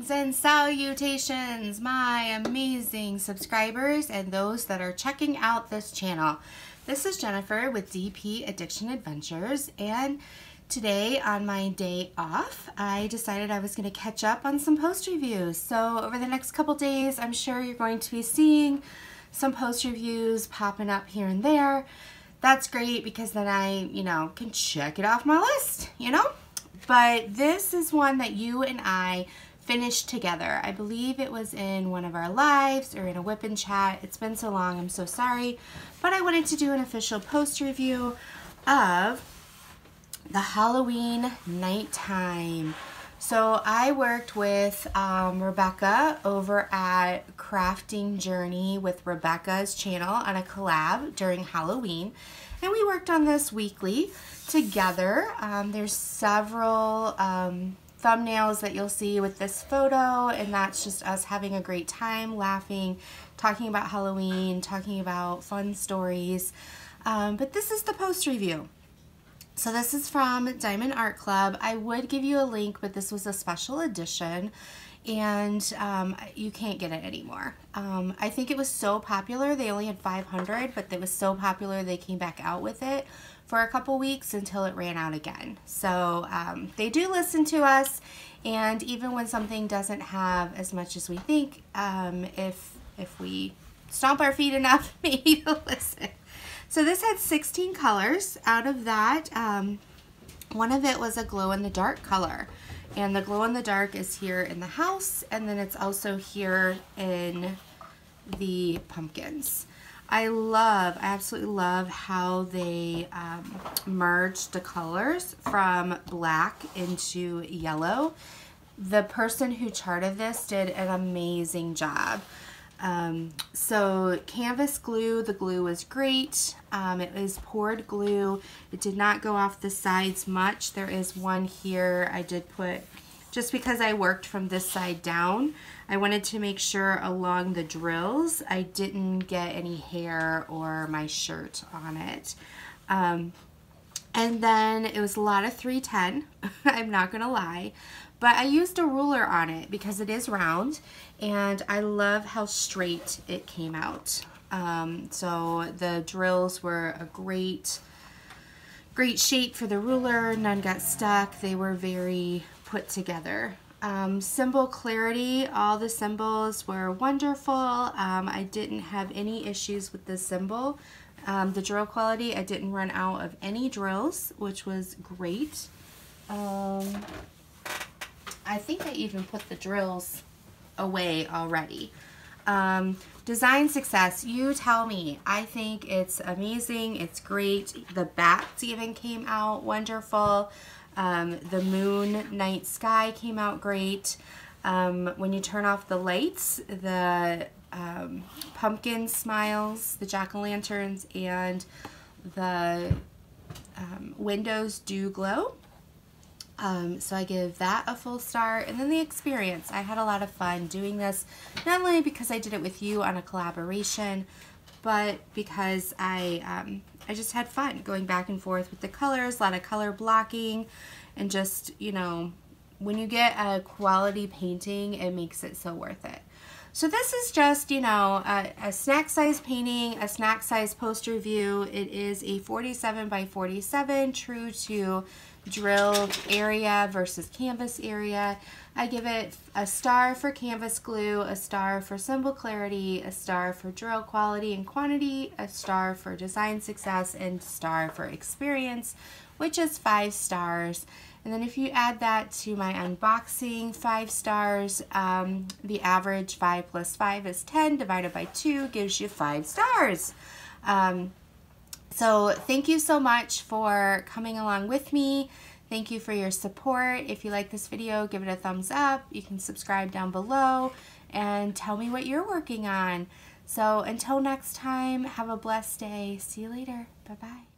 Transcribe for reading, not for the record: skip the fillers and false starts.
Greetings and salutations, my amazing subscribers and those that are checking out this channel. This is Jennifer with DP Addiction Adventures, and today on my day off, I decided I was going to catch up on some post reviews. So over the next couple days, I'm sure you're going to be seeing some post reviews popping up here and there. That's great because then I, can check it off my list, But this is one that you and I finished together. I believe it was in one of our lives or in a whip and chat. It's been so long, I'm so sorry. But I wanted to do an official post review of the Halloween nighttime. So I worked with Rebecca over at Crafting Journey with Rebecca's channel on a collab during Halloween. And we worked on this weekly together. There's several thumbnails that you'll see with this photo, and that's just us having a great time, laughing, talking about Halloween, talking about fun stories. But this is the post review. So this is from Diamond Art Club. I would give you a link, but this was a special edition, and you can't get it anymore. I think it was so popular, they only had 500, but it was so popular they came back out with it for a couple weeks until it ran out again. So they do listen to us, and even when something doesn't have as much as we think, if we stomp our feet enough, maybe they'll listen. So this had 16 colors. Out of that, one of it was a glow-in-the-dark color. And the glow-in-the-dark is here in the house, and then it's also here in the pumpkins. I absolutely love how they merged the colors from black into yellow. The person who charted this did an amazing job. So canvas glue, the glue was great. It is poured glue. It did not go off the sides much. There is one here I did put, just because I worked from this side down, I wanted to make sure along the drills I didn't get any hair or my shirt on it. And then it was a lot of 310, I'm not gonna lie. But I used a ruler on it because it is round, and I love how straight it came out. So the drills were a great shape for the ruler. None got stuck. They were very put together. Symbol clarity, all the symbols were wonderful. I didn't have any issues with the symbol. The drill quality, I didn't run out of any drills, which was great. I think I even put the drills away already. Design success, you tell me. I think it's amazing. It's great. The bats even came out wonderful. The moon night sky came out great. When you turn off the lights, the pumpkin smiles, the jack-o'-lanterns, and the windows do glow. So I give that a full star. And then the experience. I had a lot of fun doing this, not only because I did it with you on a collaboration, but because I just had fun going back and forth with the colors, a lot of color blocking, and just, when you get a quality painting, it makes it so worth it. So this is just, a snack size painting, a snack size post review. It is a 47 by 47, true to drilled area versus canvas area. I give it a star for canvas glue, a star for symbol clarity, a star for drill quality and quantity, a star for design success, and a star for experience, which is 5 stars. And then if you add that to my unboxing, 5 stars, the average 5 plus 5 is 10, divided by 2 gives you 5 stars. So thank you so much for coming along with me. Thank you for your support. If you like this video, give it a thumbs up. You can subscribe down below and tell me what you're working on. So until next time, have a blessed day. See you later. Bye-bye.